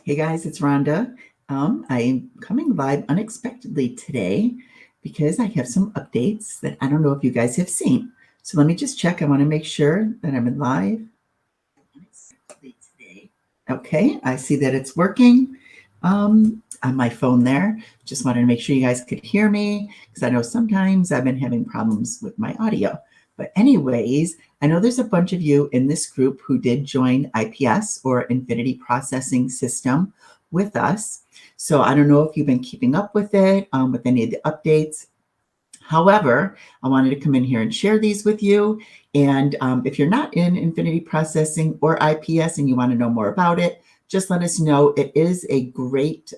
Hey guys, it's Rhonda. I'm coming live unexpectedly today because I have some updates that I don't know if you guys have seen. So let me just check. I want to make sure that I'm in live. Okay, I see that it's working on my phone there. Just wanted to make sure you guys could hear me because I know sometimes I've been having problems with my audio. But anyways, I know there's a bunch of you in this group who did join IPS or Infinity Processing System with us. So I don't know if you've been keeping up with it, with any of the updates. However, I wanted to come in here and share these with you. And if you're not in Infinity Processing or IPS and you want to know more about it, just let us know. It is a great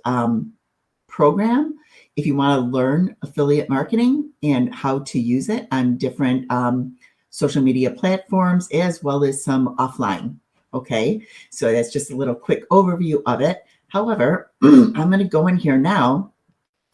program if you want to learn affiliate marketing and how to use it on different social media platforms, as well as some offline. Okay, so that's just a little quick overview of it. However, I'm going to go in here now.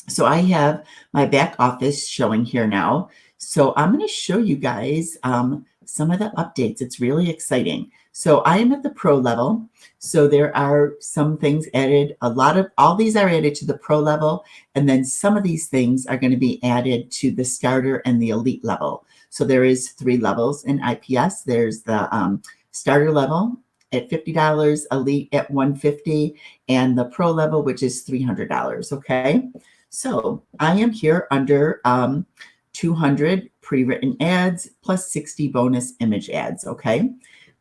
So I have my back office showing here now. So I'm going to show you guys some of the updates. It's really exciting. So I am at the pro level. So there are some things added. All these are added to the pro level. And then some of these things are going to be added to the starter and the elite level. So there is 3 levels in IPS. There's the starter level at $50, elite at $150, and the pro level, which is $300. Okay. So I am here under 200 pre-written ads plus 60 bonus image ads, okay?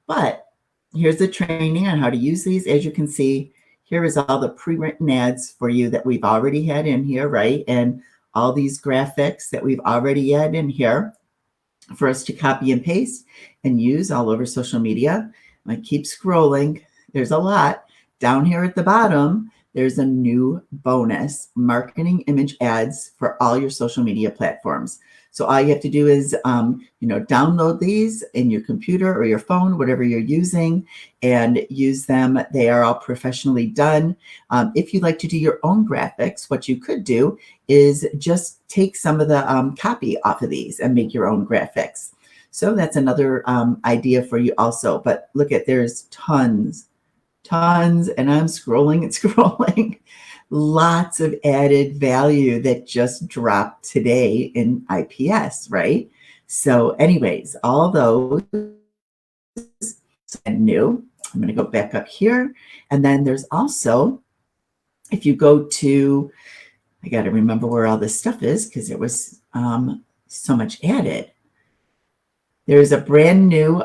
But here's the training on how to use these. As you can see, here is all the pre-written ads for you that we've already had in here, right? And all these graphics that we've already had in here for us to copy and paste and use all over social media. I keep scrolling. There's a lot. Down here at the bottom, there's a new bonus, marketing image ads for all your social media platforms. So all you have to do is, download these in your computer or your phone, whatever you're using, and use them. They are all professionally done. If you'd like to do your own graphics, what you could do is just take some of the copy off of these and make your own graphics. So that's another idea for you also. But look there's tons, and I'm scrolling and scrolling. Lots of added value that just dropped today in IPS, right? So anyways, all those new. I'm going to go back up here. And then there's also, if you go to, I got to remember where all this stuff is because there was so much added. There's a brand new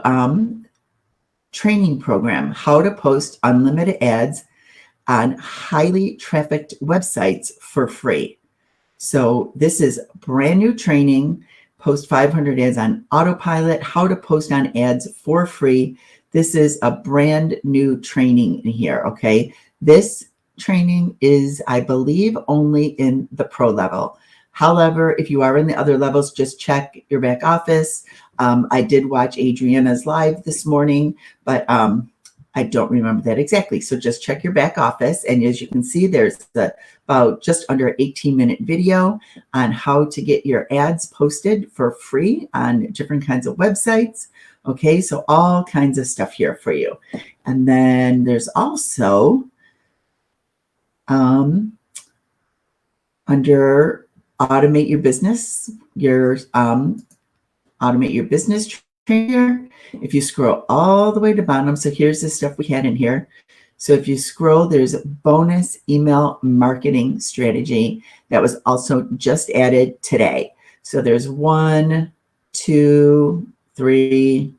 training program, how to post unlimited ads on highly trafficked websites for free. So this is brand new training, post 500 ads on autopilot, how to post on ads for free. This is a brand new training in here, okay? This training is, I believe, only in the pro level. However, if you are in the other levels, just check your back office. I did watch Adriana's live this morning, but I don't remember that exactly. So just check your back office. And as you can see, there's about just under 18-minute video on how to get your ads posted for free on different kinds of websites. Okay, so all kinds of stuff here for you. And then there's also under automate your business, automate your business trainer. If you scroll all the way to the bottom, so here's the stuff we had in here. So if you scroll, there's a bonus email marketing strategy that was also just added today. So there's 1, 2, 3,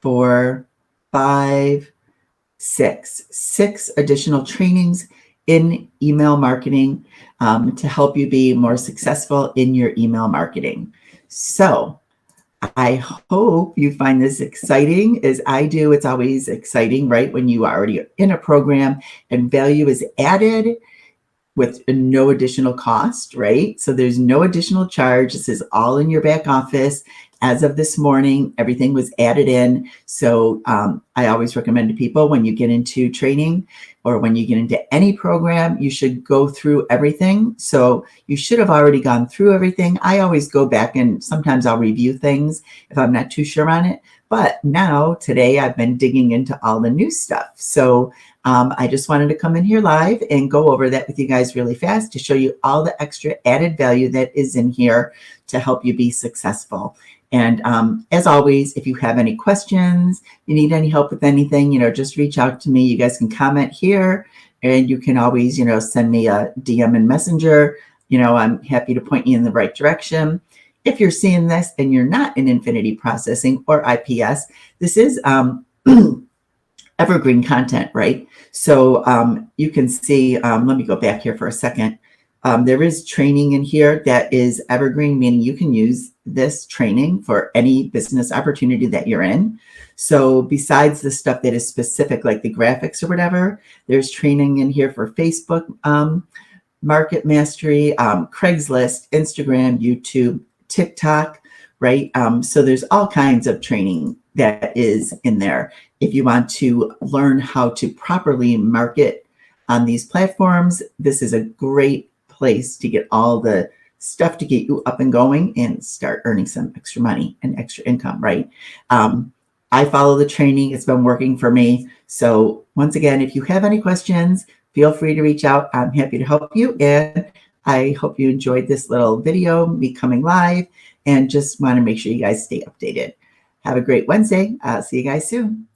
4, 5, 6 additional trainings in email marketing to help you be more successful in your email marketing. So I hope you find this exciting as I do. It's always exciting, right? When you are already in a program and value is added with no additional cost, right? So there's no additional charge. This is all in your back office. As of this morning, everything was added in. So I always recommend to people when you get into training or when you get into any program, you should go through everything. So you should have already gone through everything. I always go back and sometimes I'll review things if I'm not too sure on it. But now today I've been digging into all the new stuff. So I just wanted to come in here live and go over that with you guys really fast to show you all the extra added value that is in here to help you be successful. And as always, if you have any questions, you need any help with anything, just reach out to me. You guys can comment here, and you can always, send me a DM in Messenger. I'm happy to point you in the right direction. If you're seeing this and you're not in infinity processing or IPS, this is evergreen content, right? So you can see, let me go back here for a second. There is training in here that is evergreen, meaning you can use this training for any business opportunity that you're in. So besides the stuff that is specific, like the graphics or whatever, there's training in here for Facebook, market mastery, Craigslist, Instagram, YouTube, TikTok, right? So there's all kinds of training that is in there. If you want to learn how to properly market on these platforms, this is a great place to get all the stuff to get you up and going and start earning some extra money and extra income, right? I follow the training. It's been working for me. So once again, if you have any questions, feel free to reach out. I'm happy to help you. And I hope you enjoyed this little video, me coming live, and just want to make sure you guys stay updated. Have a great Wednesday. I'll see you guys soon.